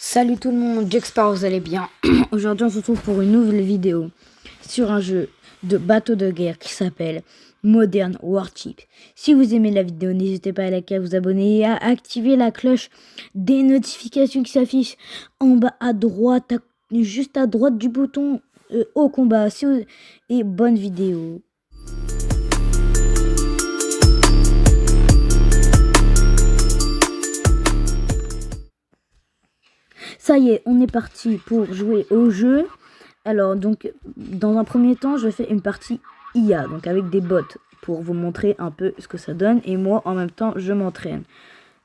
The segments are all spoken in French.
Salut tout le monde, j'espère que vous allez bien. Aujourd'hui on se retrouve pour une nouvelle vidéo sur un jeu de bateau de guerre qui s'appelle Modern Warship. Si vous aimez la vidéo, n'hésitez pas à liker, à vous abonner et à activer la cloche des notifications qui s'affichent en bas à droite, juste à droite du bouton au combat. Et bonne vidéo. Ça y est, on est parti pour jouer au jeu. Alors, donc, dans un premier temps, je fais une partie IA, donc avec des bots, pour vous montrer un peu ce que ça donne. Et moi, en même temps, je m'entraîne.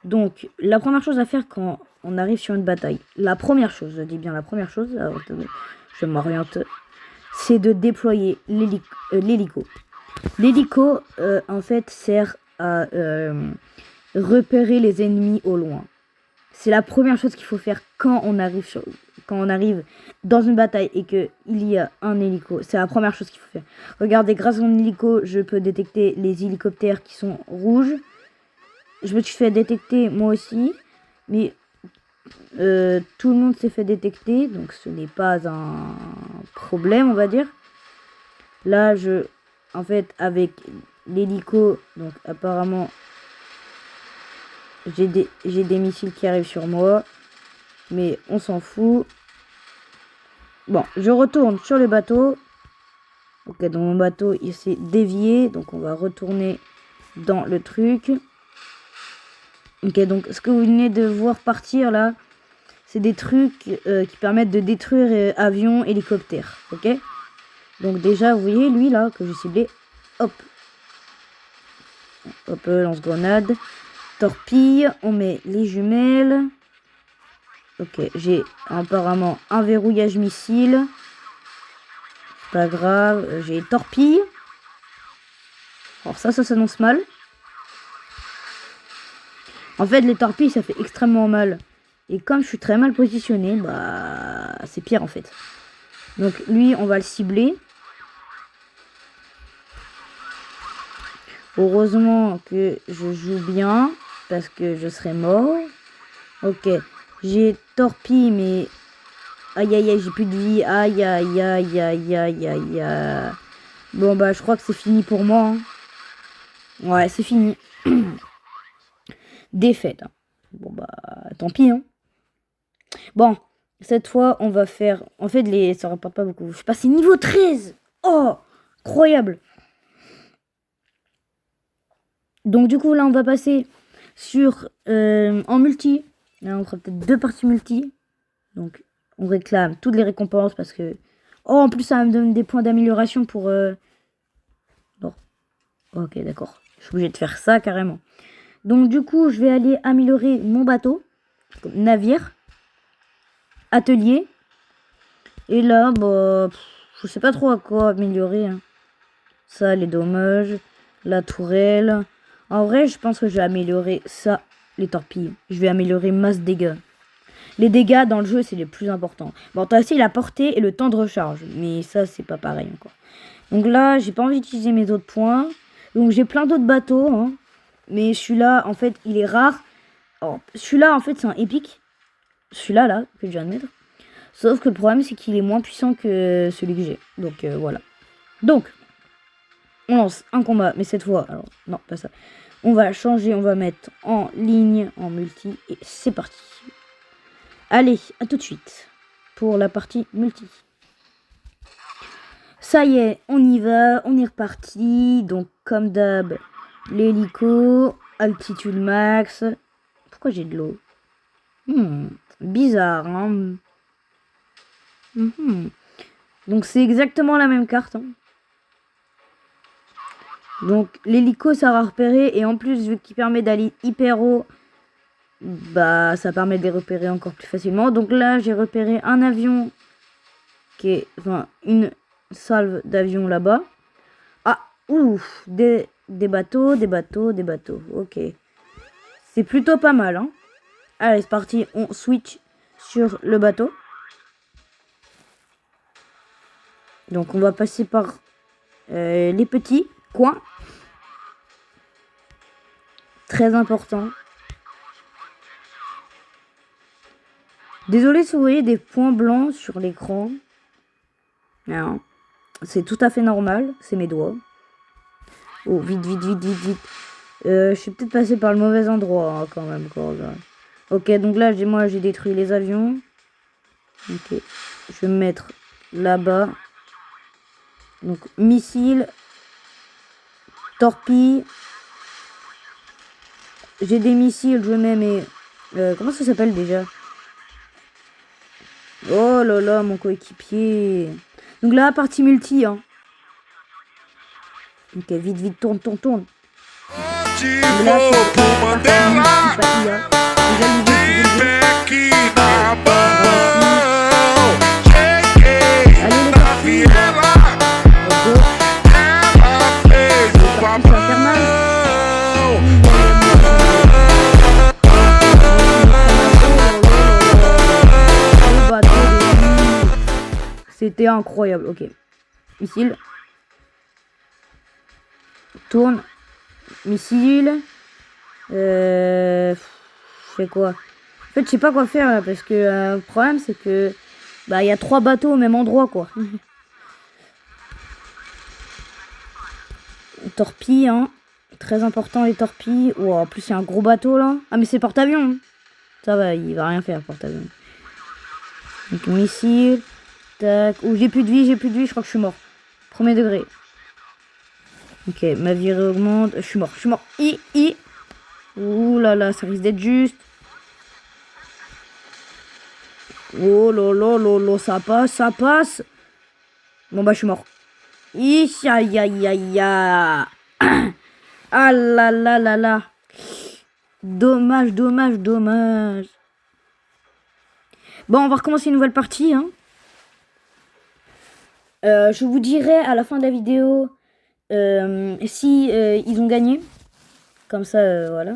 Donc, la première chose à faire quand on arrive sur une bataille, la première chose, je dis bien la première chose, alors, je m'oriente, c'est de déployer l'hélico. L'hélico, en fait, sert à repérer les ennemis au loin. C'est la première chose qu'il faut faire quand on arrive dans une bataille et qu'il y a un hélico. C'est la première chose qu'il faut faire. Regardez, grâce à mon hélico, je peux détecter les hélicoptères qui sont rouges. Je me suis fait détecter moi aussi. Mais tout le monde s'est fait détecter. Donc ce n'est pas un problème, on va dire. Là, en fait, avec l'hélico, donc apparemment... J'ai des missiles qui arrivent sur moi. Mais on s'en fout. Bon, je retourne sur le bateau. Ok, dans mon bateau, il s'est dévié. Donc, on va retourner dans le truc. Ok, donc, ce que vous venez de voir partir, là, c'est des trucs qui permettent de détruire avions, hélicoptères. Ok. Donc, déjà, vous voyez, lui, là, que j'ai ciblé. Hop. Hop, lance-grenade. Torpille. On met les jumelles. Ok, j'ai apparemment un verrouillage missile. Pas grave, j'ai torpille. Alors ça s'annonce mal. En fait, les torpilles, ça fait extrêmement mal. Et comme je suis très mal positionné, bah c'est pire en fait. Donc lui, on va le cibler. Heureusement que je joue bien, parce que je serais mort. Ok, j'ai torpille, mais... Aïe aïe aïe, j'ai plus de vie. Aïe aïe aïe aïe aïe aïe aïe. Bon bah je crois que c'est fini pour moi. Hein. Ouais, c'est fini. Défaite. Hein. Bon bah tant pis. Hein. Bon, cette fois on va faire... En fait ça rapporte pas beaucoup. Je suis passé niveau 13. Oh, incroyable. Donc du coup là on va passer sur en multi. Là on fera peut-être 2 parties multi. Donc on réclame toutes les récompenses parce que... Oh, en plus ça me donne des points d'amélioration pour... Bon, ok d'accord. Je suis obligé de faire ça carrément. Donc du coup je vais aller améliorer mon bateau. Navire. Atelier. Et là, bah... je sais pas trop à quoi améliorer. Hein. Ça, les dommages. La tourelle. En vrai, je pense que je vais améliorer ça. Les torpilles. Je vais améliorer masse dégâts. Les dégâts dans le jeu, c'est les plus importants. Bon, t'as aussi la portée et le temps de recharge. Mais ça, c'est pas pareil encore. Donc là, j'ai pas envie d'utiliser mes autres points. Donc j'ai plein d'autres bateaux. Hein. Mais celui-là, en fait, il est rare. Celui-là, en fait, c'est un épique. Celui-là, là, que je viens de mettre. Sauf que le problème, c'est qu'il est moins puissant que celui que j'ai. Donc, voilà. Donc, on lance un combat. Mais cette fois, alors, non, pas ça. On va changer, on va mettre en ligne, en multi. Et c'est parti. Allez, à tout de suite. Pour la partie multi. Ça y est, on y va. On est reparti. Donc, comme d'hab, l'hélico. Altitude max. Pourquoi j'ai de l'eau bizarre, hein. Donc c'est exactement la même carte. Hein. Donc l'hélico ça va repérer et en plus vu qu'il permet d'aller hyper haut, bah ça permet de les repérer encore plus facilement. Donc là j'ai repéré un avion qui est, enfin une salve d'avions là-bas. Ah ouf, des bateaux, des bateaux, des bateaux. Ok, c'est plutôt pas mal. Hein. Allez c'est parti, on switch sur le bateau. Donc on va passer par les petits coins. Très important. Désolé si vous voyez des points blancs sur l'écran. Non. C'est tout à fait normal. C'est mes doigts. Oh, vite, vite, vite, vite, vite. Je suis peut-être passé par le mauvais endroit hein, quand même. Ok, donc là, moi, j'ai détruit les avions. Ok. Je vais me mettre là-bas. Donc, missile. Torpille. J'ai des missiles, je mets mes... comment ça s'appelle déjà? Oh là là, mon coéquipier. Donc là, partie multi, hein. Ok, vite, vite, tourne, tourne, tourne. Donc là, c'était incroyable, ok. Missile. Tourne. Missile. Je fais quoi? En fait, je sais pas quoi faire là, parce que le problème c'est que bah il y a 3 bateaux au même endroit quoi. Torpille, hein. Très important les torpilles. Oh, en plus, il y a un gros bateau là. Ah, mais c'est porte-avions. Ça va, il va rien faire, porte-avions. Donc, missile. Tac. Oh, j'ai plus de vie, je crois que je suis mort. Premier degré. Ok, ma vie réaugmente. Je suis mort. Ouh là là, ça risque d'être juste. Oh là là là là, ça passe. Bon bah, je suis mort. Aïe aïe aïe aïe. Ah là là là là. Dommage. Bon, on va recommencer une nouvelle partie. Hein. Je vous dirai à la fin de la vidéo si ils ont gagné. Comme ça, voilà.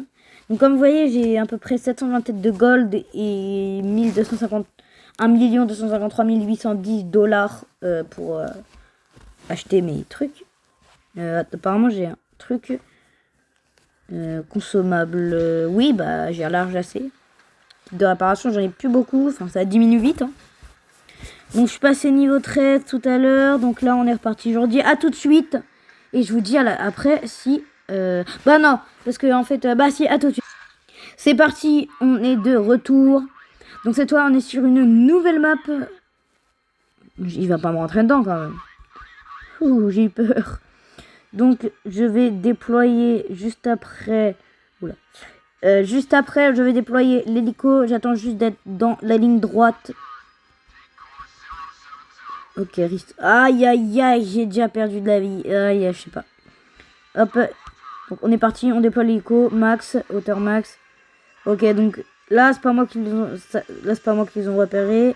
Donc comme vous voyez, j'ai à peu près 720 têtes de gold et 1 253 810 dollars pour acheter mes trucs. Apparemment, j'ai un truc consommable. Oui, bah j'ai large assez. De réparation, j'en ai plus beaucoup. Enfin, ça diminue vite. Hein. Donc, je suis passé niveau 13 tout à l'heure. Donc là, on est reparti. Je vous dis à tout de suite. Et je vous dis après si... bah non, parce que en fait... bah si, à tout de suite. C'est parti, on est de retour. Donc cette fois, on est sur une nouvelle map. Il va pas me rentrer dedans quand même. Ouh, j'ai eu peur. Donc, je vais déployer juste après... Oula. Juste après, je vais déployer l'hélico. J'attends juste d'être dans la ligne droite. Ok, risque. Aïe, aïe, aïe, j'ai déjà perdu de la vie. Aïe, je sais pas. Hop. Donc, on est parti, on déploie l'hélico. Max, hauteur max. Ok, donc là, c'est pas moi qui les ont repérés.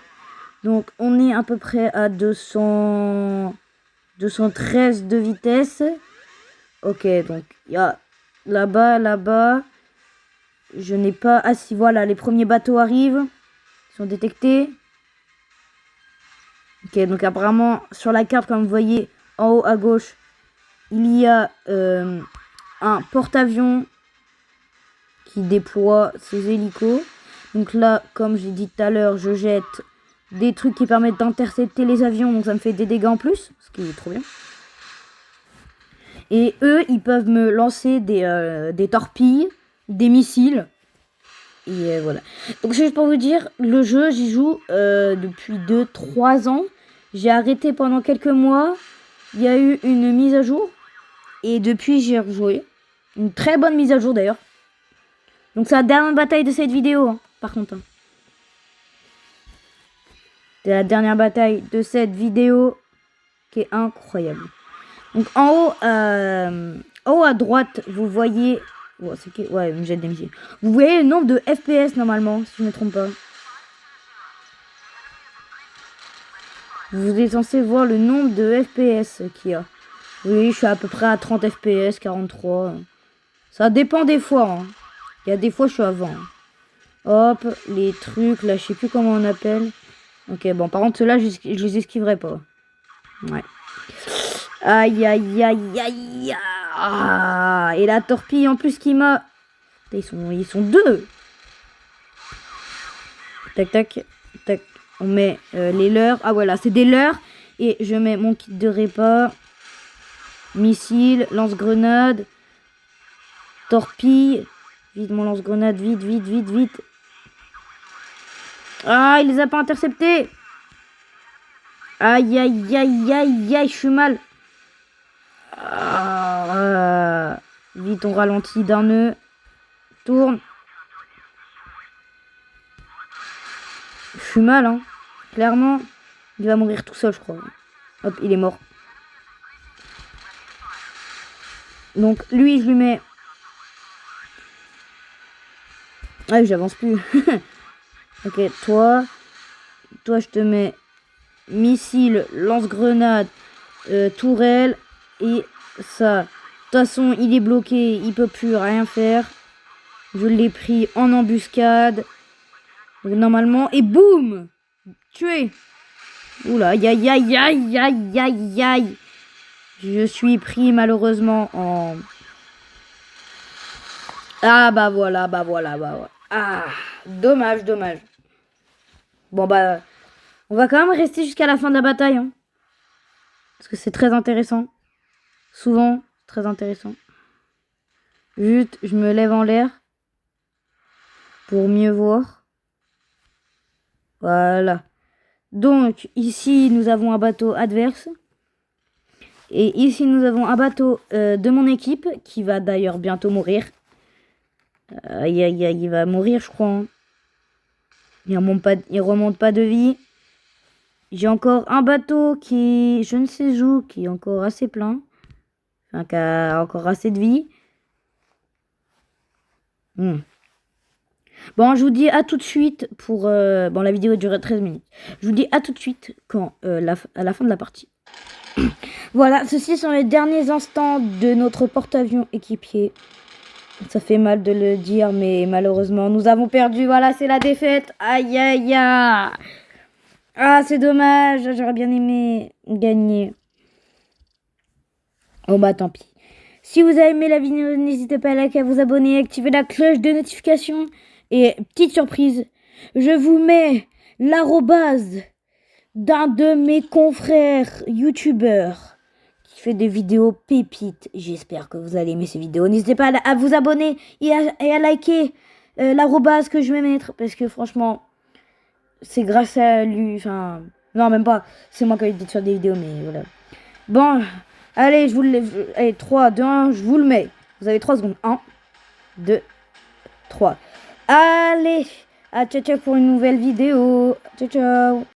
Donc, on est à peu près à 213 de vitesse. Ok, donc, il y a là-bas. Je n'ai pas... Ah si, voilà, les premiers bateaux arrivent. Ils sont détectés. Ok, donc apparemment, sur la carte, comme vous voyez, en haut à gauche, il y a un porte-avions qui déploie ses hélicos. Donc là, comme j'ai dit tout à l'heure, je jette des trucs qui permettent d'intercepter les avions. Donc ça me fait des dégâts en plus, ce qui est trop bien. Et eux, ils peuvent me lancer des torpilles, des missiles. Et voilà. Donc juste pour vous dire, le jeu, j'y joue depuis 2-3 ans. J'ai arrêté pendant quelques mois. Il y a eu une mise à jour. Et depuis, j'ai rejoué. Une très bonne mise à jour d'ailleurs. Donc c'est la dernière bataille de cette vidéo, hein, par contre. Hein. C'est la dernière bataille de cette vidéo qui est incroyable. Donc en haut à droite, vous voyez... Oh, ouais, me jette des missiles. Vous voyez le nombre de FPS normalement, si je ne me trompe pas. Vous êtes censé voir le nombre de FPS qu'il y a. Oui, je suis à peu près à 30 FPS, 43. Ça dépend des fois. Hein. Il y a des fois, je suis avant. Hop, les trucs, là, je sais plus comment on appelle. Ok, bon, par contre, ceux-là, je les esquiverai pas. Ouais. Aïe, aïe, aïe, aïe. Ah, et la torpille, en plus, qui m'a... Ils sont deux. Tac, tac. Tac, on met les leurres. Ah voilà, c'est des leurres. Et je mets mon kit de répa. Missile, lance-grenade. Torpille. Vite mon lance-grenade, vite, vite, vite, vite. Ah, il les a pas interceptés. Aïe, aïe, aïe, aïe, aïe, je suis mal. Vite, on ralentit d'un nœud. Tourne. Je suis mal, hein. Clairement, il va mourir tout seul, je crois. Hop, il est mort. Donc, lui, je lui mets... Ah, j'avance plus. Ok, toi, je te mets missile, lance-grenade, tourelle et ça. De toute façon, il est bloqué, il peut plus rien faire. Je l'ai pris en embuscade. Donc, normalement, et boum, tué. Oula, aïe, aïe, aïe, aïe, aïe, aïe, aïe. Je suis pris malheureusement en... Ah, bah voilà, bah voilà, bah voilà. Ah, dommage, dommage. Bon, bah, on va quand même rester jusqu'à la fin de la bataille, hein. Parce que c'est très intéressant. Souvent, très intéressant. Juste, je me lève en l'air. Pour mieux voir. Voilà. Donc, ici, nous avons un bateau adverse. Et ici, nous avons un bateau de mon équipe, qui va d'ailleurs bientôt mourir. Aïe, aïe, aïe, il va mourir, je crois, hein. Il remonte pas de vie. J'ai encore un bateau qui, je ne sais où, qui est encore assez plein. Enfin, qui a encore assez de vie. Bon, je vous dis à tout de suite pour... bon, la vidéo dure 13 minutes. Je vous dis à tout de suite quand, à la fin de la partie. Voilà, ceci sont les derniers instants de notre porte-avions équipier. Ça fait mal de le dire, mais malheureusement, nous avons perdu. Voilà, c'est la défaite. Aïe, aïe, aïe. Ah, c'est dommage. J'aurais bien aimé gagner. Oh bah, tant pis. Si vous avez aimé la vidéo, n'hésitez pas à liker, à vous abonner, à activer la cloche de notification. Et petite surprise, je vous mets l'arrobase d'un de mes confrères youtubeurs qui fait des vidéos pépites. J'espère que vous allez aimer ces vidéos. N'hésitez pas à vous abonner et à liker l'arrobase que je vais mettre. Parce que franchement, c'est grâce à lui. Enfin, non, même pas. C'est moi qui ai dit de faire des vidéos, mais voilà. Bon, allez, je vous le... Allez, 3, 2, 1, je vous le mets. Vous avez 3 secondes. 1, 2, 3. Allez, à ciao ciao pour une nouvelle vidéo. Ciao ciao.